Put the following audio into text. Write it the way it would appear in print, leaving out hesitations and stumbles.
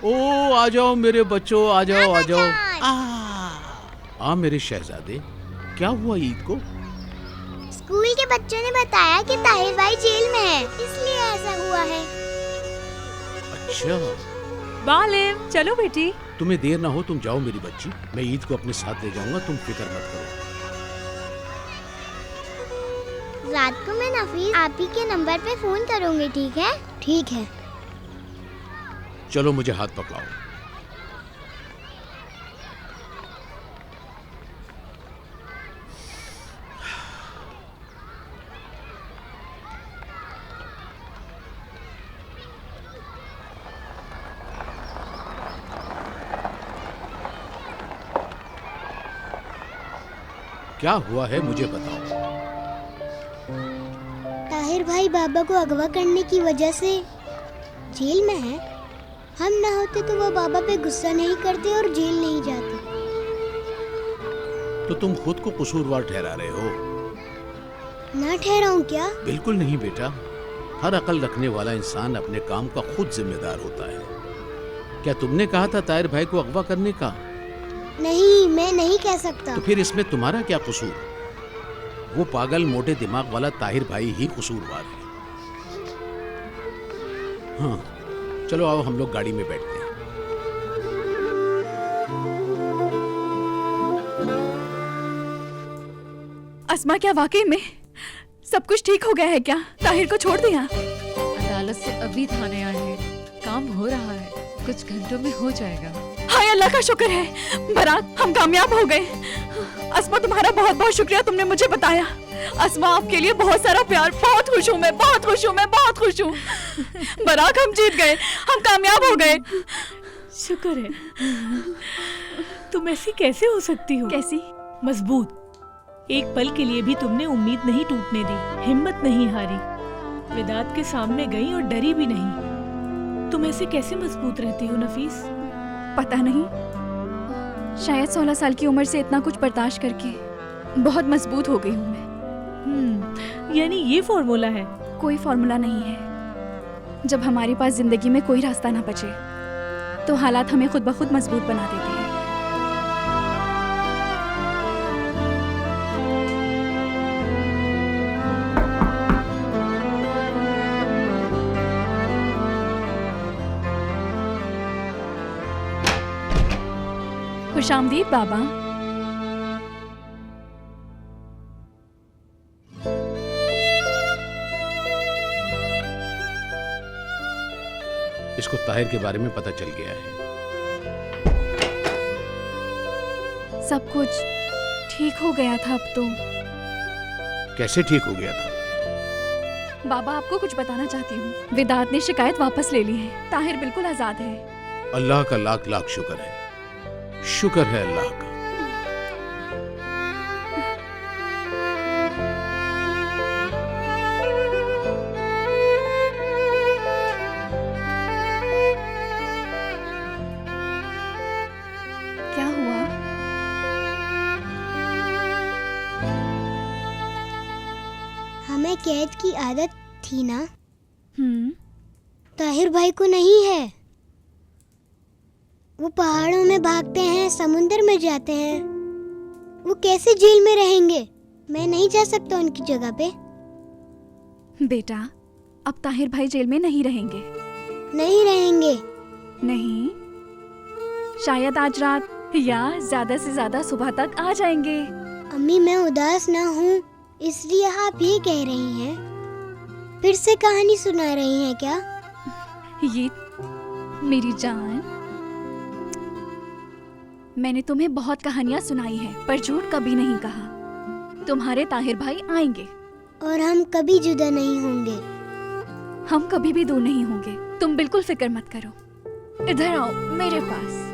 ओ आ जाओ मेरे बच्चों, आ जाओ आ जाओ। मेरे शहजादे, क्या हुआ ईद को? स्कूल के बच्चों ने बताया कि ताहिर भाई जेल में है, इसलिए ऐसा हुआ है। अच्छा। बालिम, चलो बेटी। तुम्हें देर ना हो, तुम जाओ मेरी बच्ची, मैं ईद को अपने साथ ले जाऊंगा, तुम फिक्र मत करो। रात को मैं नफीस आप ही के नंबर पे फोन करूंगी, ठीक है? ठीक है। चलो मुझे हाथ पकड़ाओ। क्या हुआ है मुझे बताओ। ताहिर भाई बाबा को अगवा करने की वजह से जेल में है। हम ना होते तो वो बाबा पे गुस्सा नहीं करते और जेल नहीं जाते। तो तुम खुद को कसूरवार ठहरा रहे हो? ना ठहराऊं क्या? बिल्कुल नहीं बेटा, हर अकल रखने वाला इंसान अपने काम का खुद जिम्मेदार होता है। क्या तुमने कहा था ताहिर भाई को अगवा करने का? नहीं, मैं नहीं कह सकता। तो फिर इसमें तुम्हारा क्या कसूर? वो पागल मोटे दिमाग वाला ताहिर भाई ही कसूरवार है। हाँ, चलो आओ हम लोग गाड़ी में बैठते हैं। अस्मा, क्या वाकई में सब कुछ ठीक हो गया है क्या? ताहिर को छोड़ दिया? अदालत से अभी थाने आए हैं, काम हो रहा है, कुछ घंटों में हो जाएगा। हाय अल्लाह का शुक्र है बरात, हम कामयाब हो गए। अस्मा, तुम्हारा बहुत बहुत शुक्रिया, तुमने मुझे बताया। अस्मा, आपके लिए बहुत सारा प्यार। बहुत खुश हूँ मैं, बहुत खुश हूँ मैं, बहुत खुश हूँ। बरात, हम जीत गए, हम कामयाब हो गए। शुक्र है। तुम ऐसी कैसे हो सकती हो? कैसी? मजबूत। एक पल के लिए भी तुमने उम्मीद नहीं टूटने दी, हिम्मत नहीं हारी, वेदात के सामने गई और डरी भी नहीं। तुम ऐसे कैसे मजबूत रहती हो नफीस? पता नहीं, शायद 16 साल की उम्र से इतना कुछ बर्दाश्त करके बहुत मजबूत हो गई हूँ मैं। यानी ये फॉर्मूला है? कोई फॉर्मूला नहीं है। जब हमारे पास जिंदगी में कोई रास्ता ना बचे तो हालात हमें खुद ब खुद मजबूत बना देते हैं। खुशामदीद बाबा। इसको ताहिर के बारे में पता चल गया है। सब कुछ ठीक हो गया था अब तो। कैसे ठीक हो गया था? बाबा, आपको कुछ बताना चाहती हूँ। वेदात ने शिकायत वापस ले ली है, ताहिर बिल्कुल आजाद है। अल्लाह का लाख लाख शुक्र है, शुक्र है अल्लाह का। क्या हुआ? हमें कैद की आदत थी ना? ताहिर भाई को नहीं है। वो पहाड़ों में भागते हैं, समुंदर में जाते हैं। वो कैसे जेल में रहेंगे? मैं नहीं जा सकता उनकी जगह पे। बेटा, अब ताहिर भाई जेल में नहीं रहेंगे। नहीं रहेंगे? नहीं, शायद आज रात या ज्यादा से ज्यादा सुबह तक आ जाएंगे। अम्मी, मैं उदास ना हूँ इसलिए आप ये कह रही हैं? फिर से कहानी सुना रही हैं क्या? ये मेरी जान, मैंने तुम्हें बहुत कहानियां सुनाई हैं, पर झूठ कभी नहीं कहा। तुम्हारे ताहिर भाई आएंगे और हम कभी जुदा नहीं होंगे। हम कभी भी दूर नहीं होंगे। तुम बिल्कुल फिक्र मत करो। इधर आओ मेरे पास।